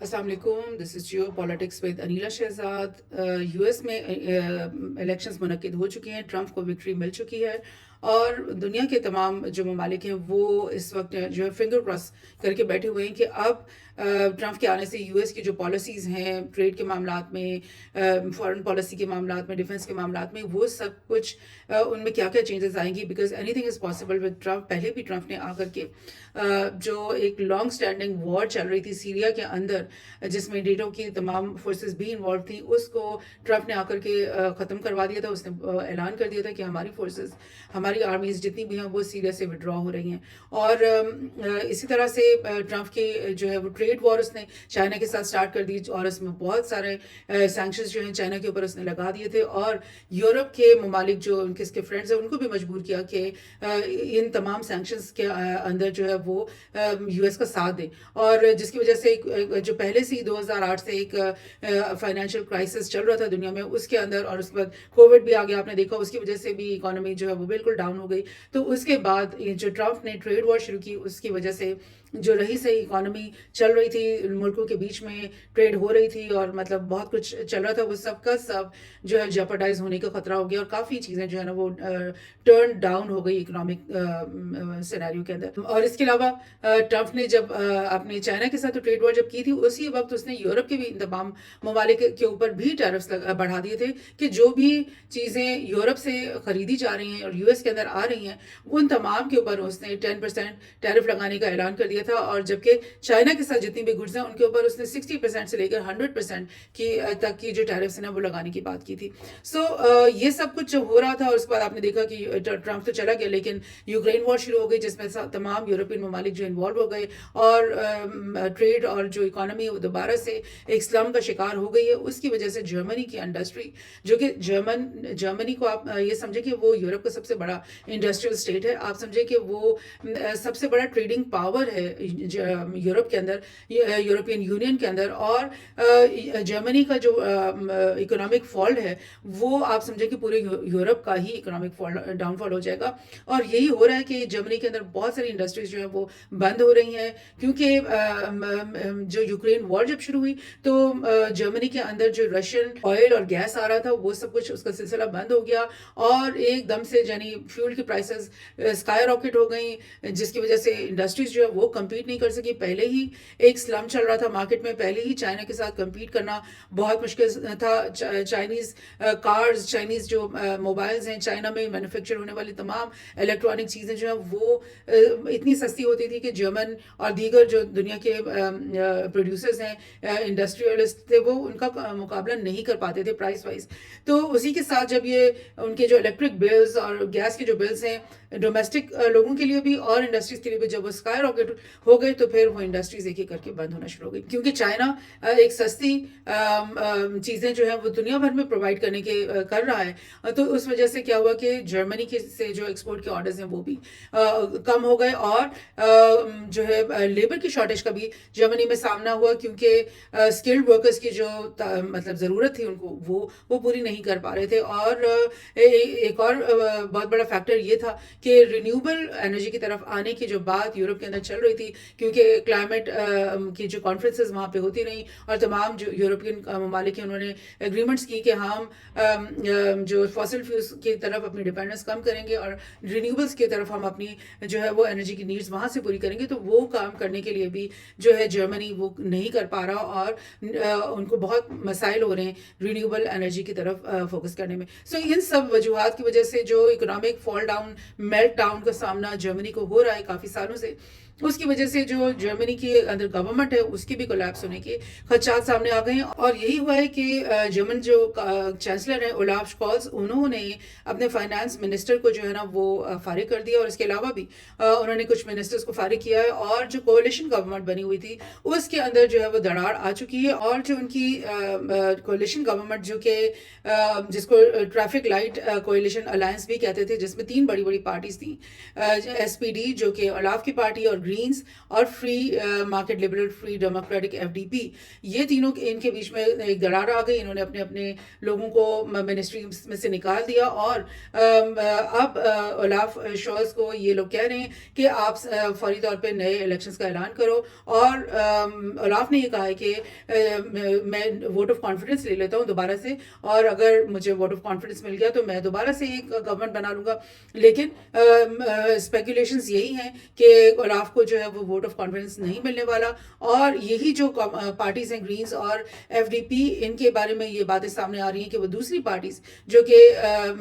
अस्सलाम वालेकुम, this is Geo politics with Aneela Shahzad. US में इलेक्शंस मुनक्किद हो चुके हैं, ट्रंप को विक्ट्री मिल चुकी है और दुनिया के तमाम जो ममालिक हैं वो इस वक्त जो है फिंगर क्रॉस करके बैठे हुए हैं कि अब ट्रंप के आने से यूएस की जो पॉलिसीज़ हैं ट्रेड के मामलात में, फॉरेन पॉलिसी के मामलात में, डिफेंस के मामलात में, वो सब कुछ उनमें क्या क्या चेंजेस आएंगी। Because anything is possible with Trump. पहले भी ट्रंप ने आकर के जो एक लॉन्ग स्टैंडिंग वॉर चल रही थी सीरिया के अंदर, जिसमें नेटो की तमाम फोर्सेस भी इन्वॉल्व थी, उसको ट्रंप ने आकर के ख़त्म करवा दिया था। उसने ऐलान कर दिया था कि हमारी फोर्सेस, हमारी आर्मीज जितनी भी हैं वो सीरिया से विड्रॉ हो रही हैं। और इसी तरह से ट्रंप की जो है वो ट्रेड वॉर उसने चाइना के साथ स्टार्ट कर दी और उसमें बहुत सारे सैंक्शंस जो हैं चाइना के ऊपर उसने लगा दिए थे और यूरोप के ममालिक जो उनके इसके फ्रेंड्स हैं उनको भी मजबूर किया कि इन तमाम सैंक्शंस के अंदर जो है वो यूएस का साथ दें। और जिसकी वजह से जो पहले से ही 2008 से एक फाइनेंशियल क्राइसिस चल रहा था दुनिया में, उसके अंदर, और उसके बाद कोविड भी आ गया, आपने देखा, उसकी वजह से भी इकोनॉमी जो है वो बिल्कुल डाउन हो गई। तो उसके बाद ये जो ट्रंप ने ट्रेड वॉर शुरू की, उसकी वजह से जो रही सही इकोनॉमी चल रही थी, मुल्कों के बीच में ट्रेड हो रही थी और मतलब बहुत कुछ चल रहा था, वो सब का सब जो है जेपरडाइज होने का खतरा हो गया और काफ़ी चीज़ें जो है ना वो टर्न डाउन हो गई इकोनॉमिक सिनेरियो के अंदर। और इसके अलावा ट्रंप ने जब अपने चाइना के साथ ट्रेड वॉर जब की थी, उसी वक्त उसने यूरोप के भी तमाम ममालिक के ऊपर भी टैरिफ्स बढ़ा दिए थे कि जो भी चीज़ें यूरोप से खरीदी जा रही हैं और यूएस के अंदर आ रही हैं, उन तमाम के ऊपर उसने 10% टैरिफ लगाने का ऐलान कर दिया था। और जबकि चाइना के साथ जितनी भी गुड्स हैं उनके ऊपर उसने 60% से लेकर 100% की तक की जो टैरिफ्स हैं वो लगाने की बात की थी। सो ये सब कुछ हो रहा था और उसके बाद आपने देखा कि ट्रंप तो चला गया, लेकिन यूक्रेन वॉर शुरू हो गई जिसमें तमाम यूरोपियन ममालिक जो इन्वॉल्व हो गए और ट्रेड और जो इकोनॉमी वो दोबारा से एक स्लम का शिकार हो गई है। उसकी वजह से जर्मनी की इंडस्ट्री, जो कि जर्मनी को आप ये समझे कि वो यूरोप का सबसे बड़ा इंडस्ट्रियल स्टेट है, आप समझे कि वो सबसे बड़ा ट्रेडिंग पावर है यूरोप के अंदर, यूरोपियन यूनियन के अंदर। और जर्मनी का जो इकोनॉमिक फॉल है वो आप समझे कि पूरे यूरोप का ही इकोनॉमिक फॉल डाउनफॉल हो जाएगा। और यही हो रहा है कि जर्मनी के अंदर बहुत सारी इंडस्ट्रीज जो है वो बंद हो रही हैं क्योंकि जो यूक्रेन वॉर जब शुरू हुई तो जर्मनी के अंदर जो रशियन ऑयल और गैस आ रहा था वो सब कुछ, उसका सिलसिला बंद हो गया और एकदम से यानी फ्यूल की प्राइसेस स्काई रॉकेट हो गई, जिसकी वजह से इंडस्ट्रीज जो है वो कम्पीट नहीं कर सकी। पहले ही एक स्लम चल रहा था मार्केट में, पहले ही चाइना के साथ कम्पीट करना बहुत मुश्किल था। चाइनीज़ कार्स, चाइनीज़ जो मोबाइल्स हैं, चाइना में मैन्युफैक्चर होने वाली तमाम इलेक्ट्रॉनिक चीज़ें जो हैं वो इतनी सस्ती होती थी कि जर्मन और दीगर जो दुनिया के प्रोड्यूसर्स हैं, इंडस्ट्रियलिस्ट थे, वो उनका मुकाबला नहीं कर पाते थे प्राइस वाइज। तो उसी के साथ जब ये उनके जो इलेक्ट्रिक बिल्स और गैस के जो बिल्स हैं डोमेस्टिक लोगों के लिए भी और इंडस्ट्रीज के लिए भी, जब वो स्काई रॉकेट हो गए तो फिर वो इंडस्ट्रीज एक एक करके बंद होना शुरू हो गई क्योंकि चाइना एक सस्ती चीज़ें जो है वो दुनिया भर में प्रोवाइड करने के कर रहा है। तो उस वजह से क्या हुआ कि जर्मनी के से जो एक्सपोर्ट के ऑर्डर्स हैं वो भी कम हो गए और जो है लेबर की शॉर्टेज का भी जर्मनी में सामना हुआ क्योंकि स्किल्ड वर्कर्स की जो मतलब ज़रूरत थी उनको वो पूरी नहीं कर पा रहे थे। और एक और बहुत बड़ा फैक्टर ये था कि रिन्यूएबल एनर्जी की तरफ आने की जो बात यूरोप के अंदर चल रही थी क्योंकि क्लाइमेट की जो कॉन्फ्रेंसेस वहाँ पे होती रही और तमाम जो यूरोपियन ममालिक हैं उन्होंने एग्रीमेंट्स की कि हम जो फॉसिल फ्यूल्स की तरफ अपनी डिपेंडेंस कम करेंगे और रिन्यूएबल्स की तरफ हम अपनी जो है वो एनर्जी की नीड्स वहाँ से पूरी करेंगे। तो वो काम करने के लिए भी जो है जर्मनी वो नहीं कर पा रहा और उनको बहुत मसाइल हो रहे हैं रिन्यूएबल एनर्जी की तरफ फोकस करने में। सो इन सब वजूहत की वजह से जो economic fall down, melt down का सामना जर्मनी को हो रहा है काफ़ी सालों से, उसकी वजह से जो जर्मनी की अंदर गवर्नमेंट है उसकी भी कोलैप्स होने के खदशात सामने आ गए हैं। और यही हुआ है कि जर्मन जो चांसलर हैं ओलाफ स्कॉल्स, उन्होंने अपने फाइनेंस मिनिस्टर को जो है ना वो फारिग कर दिया और इसके अलावा भी उन्होंने कुछ मिनिस्टर्स को फारिग किया है और जो कोalition गवर्नमेंट बनी हुई थी उसके अंदर जो है वो दरार आ चुकी है। और जो उनकी कोalition गवर्नमेंट जो कि जिसको ट्रैफिक लाइट कोalition अलायंस भी कहते थे, जिसमें 3 बड़ी बड़ी पार्टीज थी, SPD जो कि ओलाफ की पार्टी और ग्रीन्स और free market liberal free democratic FDP, ये तीनों इनके बीच में एक दरार आ गई। इन्होंने अपने अपने लोगों को मिनिस्ट्री में से निकाल दिया और अब ओलाफ शॉल्स को ये लोग कह रहे हैं कि आप फौरी तौर पे नए इलेक्शंस का ऐलान करो। और ओलाफ ने ये कहा है कि मैं वोट ऑफ कॉन्फिडेंस ले लेता हूँ दोबारा से, और अगर मुझे वोट ऑफ कॉन्फिडेंस मिल गया तो मैं दोबारा से एक गवर्नमेंट बना लूँगा। लेकिन स्पेकुलेशंस यही हैं कि ओलाफ को जो है वो वोट ऑफ कॉन्फिडेंस नहीं मिलने वाला, और यही जो पार्टीज हैं ग्रीन्स और FDP, इनके बारे में ये बातें सामने आ रही हैं कि वो दूसरी पार्टीज जो कि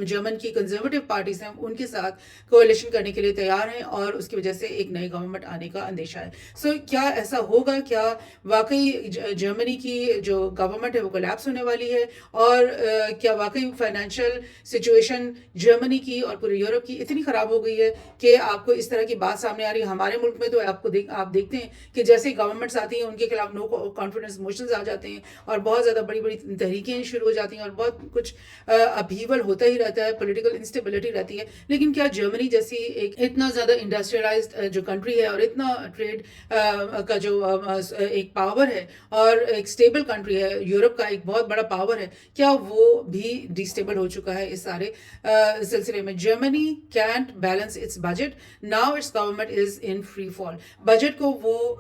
जर्मन की कंजर्वेटिव पार्टीज हैं उनके साथ कोalition करने के लिए तैयार हैं, और उसकी वजह से एक नई गवर्नमेंट आने का अंदेशा है। सो क्या ऐसा होगा? क्या वाकई जर्मनी की जो गवर्नमेंट है वो कोलैप्स होने वाली है? और क्या वाकई फाइनेंशियल सिचुएशन जर्मनी की और पूरे यूरोप की इतनी ख़राब हो गई है कि आपको इस तरह की बात सामने आ रही है? हमारे मुल्क में तो आप देखते हैं कि जैसे ही गवर्नमेंट्स आती हैं उनके खिलाफ नो कॉन्फिडेंस मोशंस आ जाते हैं, और बहुत ज़्यादा बड़ी बड़ी तहरीकें शुरू हो जाती हैं, और बहुत कुछ अपहीवल होता ही रहता है, पॉलिटिकल इंस्टेबिलिटी रहती है। लेकिन क्या जर्मनी जैसी एक इतना ज़्यादा इंडस्ट्रियलाइज्ड जो कंट्री है, और इतना ट्रेड का जो एक पावर है, और एक स्टेबल कंट्री है, यूरोप का एक बहुत बड़ा पावर है, क्या वो भी डिस्टेबल हो चुका है इस सारे सिलसिले में? Germany can't balance its budget, now its government is in free fall. Budget को वो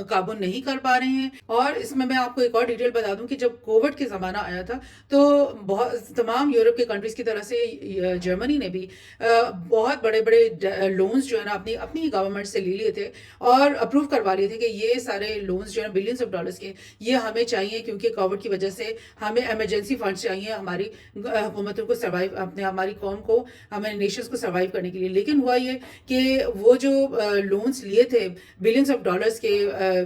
काबू नहीं कर पा रहे हैं। और इसमें मैं आपको एक और डिटेल बता दूं कि जब कोविड के ज़माना आया था तो बहुत तमाम यूरोप के कंट्रीज़ की तरह से जर्मनी ने भी बहुत बड़े बड़े लोन्स जो है ना अपनी अपनी गवर्नमेंट से ले लिए थे, और अप्रूव करवा लिए थे कि ये सारे लोन्स जो है बिलियंस ऑफ डॉलर्स के, ये हमें चाहिए क्योंकि कोविड की वजह से हमें इमरजेंसी फंड्स चाहिए हमारी हुकूमतों को सर्वाइव, अपने हमारी कौम को, हमारे नेशंस को सर्वाइव करने के लिए। लेकिन हुआ ये कि वो जो लोन्स लिए थे बिलियंस ऑफ डॉलर्स के,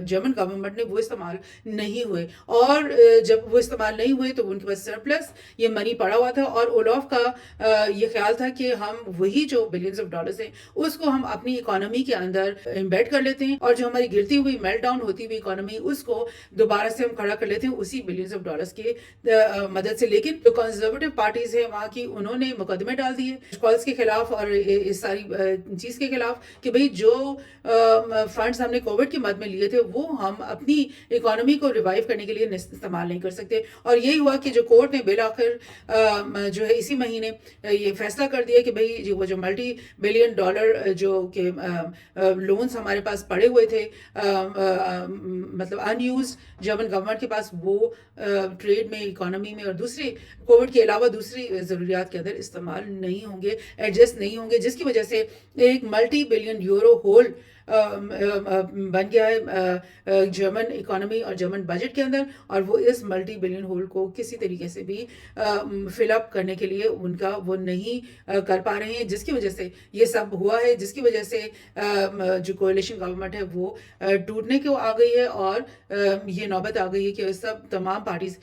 जर्मन गवर्नमेंट ने वो इस्तेमाल नहीं हुए, और जब वो इस्तेमाल नहीं हुए तो उनके पास सरप्लस ये मनी पड़ा हुआ था, और ओलाफ का ये ख्याल था कि हम वही जो बिलियंस ऑफ डॉलर्स हैं उसको हम अपनी इकोनॉमी के अंदर एम्बेड कर लेते हैं, और जो हमारी गिरती हुई मेल्ट डाउन होती हुई इकोनॉमी उसको दोबारा से हम खड़ा कर लेते हैं उसी बिलियंस ऑफ डॉलर्स के मदद से। लेकिन जो कंजर्वेटिव पार्टीज हैं वहाँ की, उन्होंने मुकदमे डाल दिए कॉल्स के खिलाफ और इस सारी चीज़ के खिलाफ कि भाई जो फंड्स हमने कोविड की मद में लिए थे वो हम अपनी इकोनॉमी को रिवाइव करने के लिए इस्तेमाल नहीं कर सकते। और यही हुआ कि जो कोर्ट ने बिल आखिर जो है इसी महीने ये फैसला कर दिया कि भाई वो जो मल्टी बिलियन डॉलर जो के लोन्स हमारे पास पड़े हुए थे, मतलब अनयूज जर्मन गवर्नमेंट के पास, वो ट्रेड में, इकोनॉमी में और दूसरी कोविड के अलावा दूसरी ज़रूरियात के अंदर इस्तेमाल नहीं होंगे, एडजस्ट नहीं होंगे, जिसकी वजह से एक मल्टी बिलियन यूरो होल बन गया है जर्मन इकोनॉमी और जर्मन बजट के अंदर, और वो इस मल्टी बिलियन होल को किसी तरीके से भी फिलअप करने के लिए उनका वो नहीं कर पा रहे हैं, जिसकी वजह से ये सब हुआ है, जिसकी वजह से जो कोएलिशन गवर्नमेंट है वो टूटने को आ गई है, और ये नौबत आ गई है कि सब तमाम पार्टीज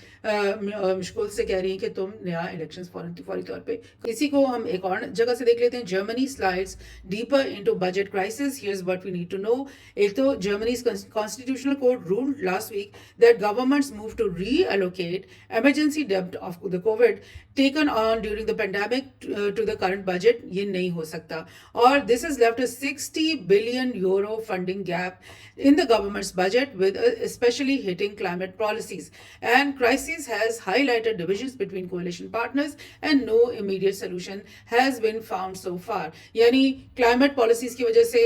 मुश्किल से कह रही हैं कि तुम नया इलेक्शंस फौरी तौर पे। इसी को हम एक और जगह से देख लेते हैं। Germany slides deeper into budget crisis, here's what we need to know. एक तो Germany's constitutional court ruled last week that governments move to reallocate emergency debt of the COVID taken on during the pandemic to the current budget. ये नहीं हो सकता, और this has left a 60 billion euro funding gap in the government's budget, with especially hitting climate policies. And crisis has highlighted divisions between coalition partners, and no immediate solution has been found so far. यानी climate policies की वजह से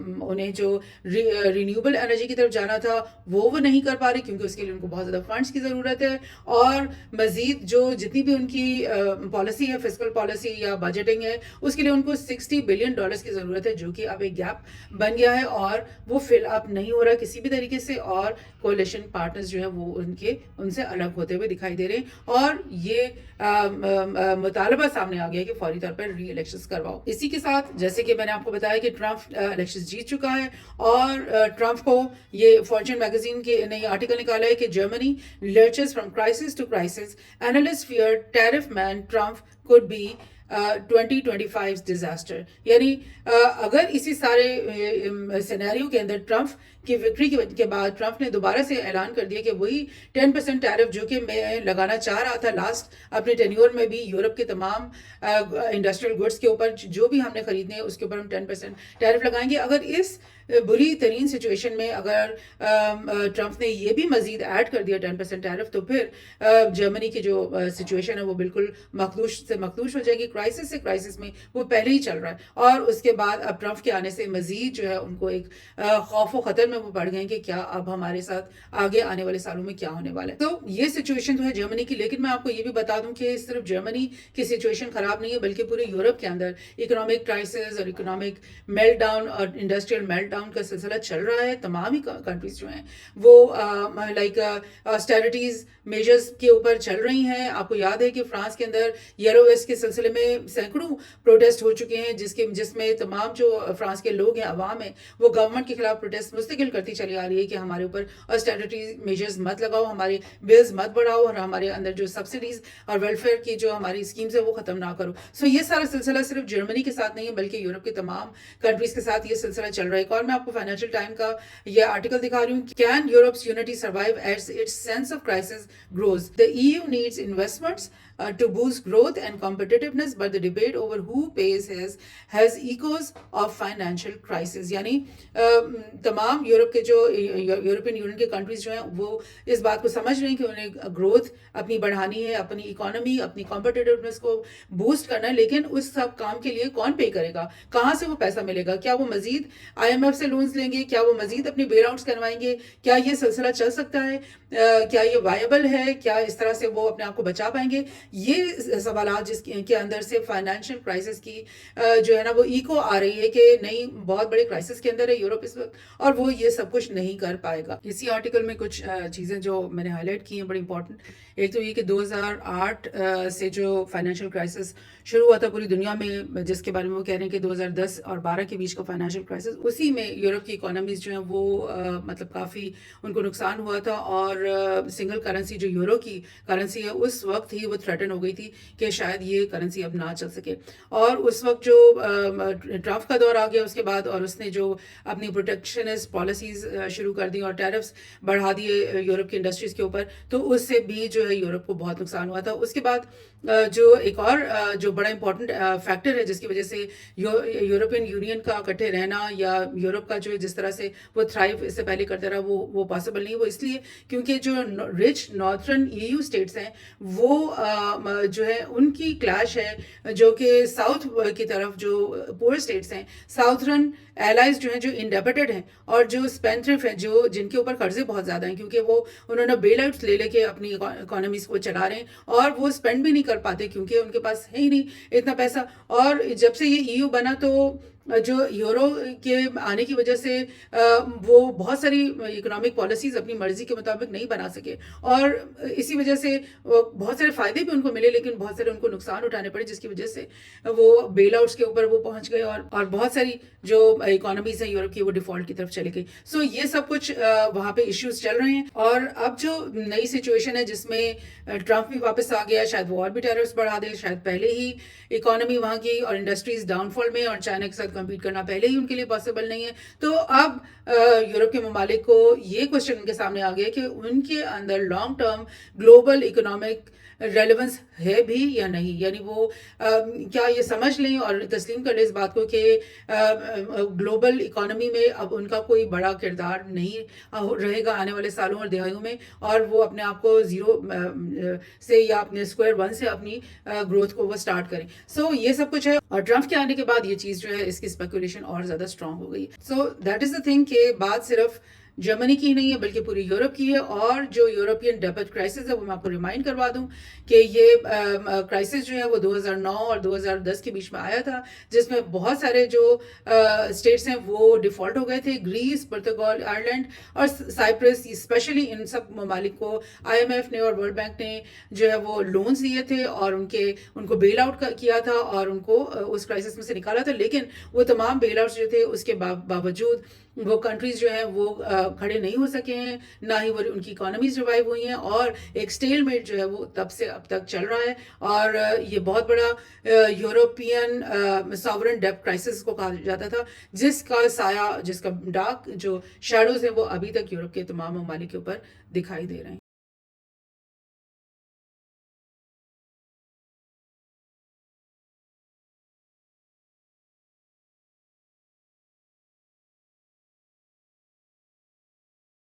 उन्हें जो renewable energy की तरफ जाना था वो नहीं कर पा रहे, क्योंकि उसके लिए उनको बहुत ज़्यादा फंड्स की ज़रूरत है, और मज़ीद जो जितनी भी उनकी पॉलिसी है, फिस्कल पॉलिसी या बजटिंग है, उसके लिए उनको 60 बिलियन डॉलर्स की ज़रूरत है, जो कि अब एक गैप बन गया है और वो फिल अप नहीं हो रहा किसी भी तरीके से, और कोलिशन पार्टनर्स जो है वो उनसे अलग होते हुए दिखाई दे रहे हैं, और ये मुतालबा सामने आ गया कि फौरी तौर पर री इलेक्शंस करवाओ। इसी के साथ जैसे कि मैंने आपको बताया कि ट्रंप इलेक्शंस जीत चुका है, और ट्रंप को ये फॉर्च्यून मैगजीन के नई आर्टिकल निकाला है कि Germany lurches from crisis to crisis, analyst fear tariff man Trump could be 2025 disaster. यानी अगर इसी सारे सिनेरियो के अंदर ट्रंप کی وکٹری کے بعد ٹرمپ نے دوبارہ سے اعلان کر دیا کہ وہی 10% ٹیرف جو کہ میں لگانا چاہ رہا تھا لاسٹ اپنے ٹینیور میں بھی، یورپ کے تمام انڈسٹریل گڈس کے اوپر جو بھی ہم نے خریدنے ہیں اس کے اوپر ہم 10% ٹیرف لگائیں گے. اگر اس بری ترین سچویشن میں اگر ٹرمپ نے یہ بھی مزید ایڈ کر دیا 10% ٹیرف، تو پھر جرمنی کی جو سچویشن ہے وہ بالکل مخدوش سے مخدوش ہو جائے گی. کرائسس سے کرائسس میں وہ پہلے ہی چل رہا ہے، اور اس کے بعد اب ٹرمپ کے آنے سے مزید جو ہے ان کو ایک خوف و خطر میں وہ پڑ گئے کہ کیا اب ہمارے ساتھ آگے آنے والے سالوں میں کیا ہونے والا ہے. تو یہ سچویشن جو ہے جرمنی کی. لیکن میں آپ کو یہ بھی بتا دوں کہ صرف جرمنی کی سچویشن خراب نہیں ہے، بلکہ پورے یورپ کے اندر اکنامک کرائسس اور اکنامک میلٹ ڈاؤن اور انڈسٹریل میلٹ ڈاؤن کا سلسلہ چل رہا ہے. تمام ہی کنٹریز جو ہیں وہ لائک آسٹیرٹیز میجرز کے اوپر چل رہی ہیں. آپ کو یاد ہے کہ فرانس کے اندر یلو ویسٹ کے سلسلے میں سینکڑوں پروٹیسٹ ہو چکے ہیں، جس میں تمام جو فرانس کے لوگ ہیں، عوام ہیں، وہ گورنمنٹ کے خلاف پروٹیسٹ مستقل کرتی چلی آ رہی ہے کہ ہمارے اوپر آسٹیرٹیز میجرز مت لگاؤ، ہمارے بلز مت بڑھاؤ، اور ہمارے اندر جو سبسڈیز اور ویلفیئر کی جو ہماری اسکیمز ہے وہ ختم نہ کرو. یہ سارا سلسلہ صرف جرمنی کے ساتھ نہیں ہے، بلکہ یورپ کے تمام کنٹریز کے ساتھ یہ سلسلہ چل رہا ہے. ایک اور میں آپ کو فائنینشیل ٹائم کا یہ آرٹیکل دکھا رہی ہوں. Can Europe's unity survive as its sense of crisis grows? The EU needs investments to boost growth and competitiveness, but the debate over who pays has echoes of financial crisis. یعنی تمام Europe کے جو European union کے countries جو ہیں وہ اس بات کو سمجھ رہے ہیں کہ انہیں گروتھ اپنی بڑھانی ہے، اپنی اکانومی، اپنی کمپٹیٹیونیس کو بوسٹ کرنا ہے. لیکن اس سب کام کے لیے کون پے کرے گا؟ کہاں سے وہ پیسہ ملے گا؟ کیا وہ مزید IMF سے لونز لیں گے؟ کیا وہ مزید اپنی بیل آؤٹس کروائیں گے؟ کیا یہ سلسلہ چل سکتا ہے؟ کیا یہ وائبل ہے؟ کیا اس طرح سے وہ اپنے آپ کو بچا پائیں گے؟ یہ سوالات جس کے اندر سے فائنینشیل کرائسس کی جو ہے نا وہ ایکو آ رہی ہے کہ نہیں، بہت بڑے کرائسس کے اندر ہے یورپ اس وقت، اور وہ یہ سب کچھ نہیں کر پائے گا. اسی آرٹیکل میں کچھ چیزیں جو میں نے ہائی لائٹ کی ہیں بڑی امپورٹنٹ. ایک تو یہ کہ 2008 سے جو فائنینشیل کرائسس شروع ہوا تھا پوری دنیا میں، جس کے بارے میں وہ کہہ رہے ہیں کہ 2010 اور 12 کے بیچ کا فائنینشیل کرائسس، اسی میں یورپ کی اکانومیز جو ہیں وہ مطلب کافی ان کو نقصان ہوا تھا. اور سنگل کرنسی جو یورو کی کرنسی ہے اس وقت ہی وہ تھریٹن ہو گئی تھی کہ شاید یہ کرنسی اب نہ چل سکے. اور اس وقت جو ٹرمپ کا دور آ گیا اس کے بعد، اور اس نے جو اپنی پروٹیکشنسٹ پالیسیز شروع کر دی اور ٹیرفس بڑھا دیے یورپ کی انڈسٹریز کے اوپر، تو اس سے بھی جو ہے یورپ کو بہت نقصان ہوا تھا. اس کے بعد جو ایک اور جو بڑا امپورٹنٹ فیکٹر ہے جس کی وجہ سے یورپین یونین کا اکٹھے رہنا یا یورپ کا جو جس طرح سے وہ تھرائیو اس سے پہلے کرتا رہا وہ پاسبل نہیں. وہ اس لیے کیونکہ جو رچ نارتھرن EU اسٹیٹس ہیں وہ جو ہے ان کی کلیش ہے، جو کہ ساؤتھ کی طرف جو پور اسٹیٹس ہیں، ساؤتھرن ایلائز جو ہیں جو انڈیپٹڈ ہیں اور جو اسپینتھرف ہیں، جو جن کے اوپر قرضے بہت زیادہ ہیں کیونکہ وہ انہوں نے بیل آؤٹس لے کے اپنی اکانومیز کو چلا رہے ہیں، اور وہ اسپینڈ بھی نہیں کر پاتے کیونکہ ان کے پاس ہے ہی نہیں اتنا پیسہ. اور جب سے یہ EU بنا تو جو یورو کے آنے کی وجہ سے وہ بہت ساری اکنامک پالیسیز اپنی مرضی کے مطابق نہیں بنا سکے، اور اسی وجہ سے بہت سارے فائدے بھی ان کو ملے لیکن بہت سارے ان کو نقصان اٹھانے پڑے، جس کی وجہ سے وہ بیل آؤٹس کے اوپر وہ پہنچ گئے، اور بہت ساری جو اکانومیز ہیں یورپ کی وہ ڈیفالٹ کی طرف چلی گئی. یہ سب کچھ وہاں پہ ایشوز چل رہے ہیں. اور اب جو نئی سچویشن ہے جس میں ٹرمپ بھی واپس آ گیا، شاید وہ اور بھی ٹیرفس بڑھا دے، شاید پہلے ہی اکانومی وہاں کی اور انڈسٹریز ڈاؤن فال میں، اور چائنا کے ساتھ کمپیٹ کرنا پہلے ہی ان کے لیے پاسبل نہیں ہے. تو اب یورپ کے ممالک کو یہ کوشچن ان کے سامنے آ گیا کہ ان کے اندر long term global economic relevance ہے بھی یا نہیں. یعنی وہ کیا یہ سمجھ لیں اور تسلیم کر لیں اس بات کو کہ گلوبل اکانومی میں اب ان کا کوئی بڑا کردار نہیں رہے گا آنے والے سالوں اور دہائیوں میں، اور وہ اپنے آپ کو زیرو سے یا اپنے اسکوائر ون سے اپنی گروتھ کو وہ اسٹارٹ کریں. یہ سب کچھ ہے. اور ٹرمپ کے آنے کے بعد یہ چیز جو ہے اس کی اسپیکولیشن اور زیادہ اسٹرانگ ہو گئی. دیٹ از دا تھنگ کہ بات صرف جرمنی کی نہیں ہے بلکہ پوری یورپ کی ہے. اور جو یورپین ڈیبٹ کرائسس ہے وہ میں آپ کو ریمائنڈ کروا دوں کہ یہ کرائسس جو ہے وہ 2009 اور 2010 کے بیچ میں آیا تھا، جس میں بہت سارے جو اسٹیٹس ہیں وہ ڈیفالٹ ہو گئے تھے. گریس، پرتگال، آئرلینڈ اور سائپرس، اسپیشلی ان سب ممالک کو IMF نے اور ورلڈ بینک نے جو ہے وہ لونز دیے تھے اور ان کو بیل آؤٹ کیا تھا اور ان کو اس کرائسس میں سے نکالا تھا. لیکن وہ تمام بیل آؤٹس جو تھے اس کے باوجود وہ کنٹریز جو ہیں وہ کھڑے نہیں ہو سکے ہیں، نہ ہی وہ ان کی اکانومیز ریوائیو ہوئی ہیں، اور ایک اسٹیل میٹ جو ہے وہ تب سے اب تک چل رہا ہے. اور یہ بہت بڑا یورپین ساورن ڈیپ کرائسس کو کہا جاتا تھا، جس کا سایہ، جس کا ڈارک جو شیڈوز ہیں وہ ابھی تک یورپ کے تمام ممالک کے اوپر دکھائی دے رہے ہیں.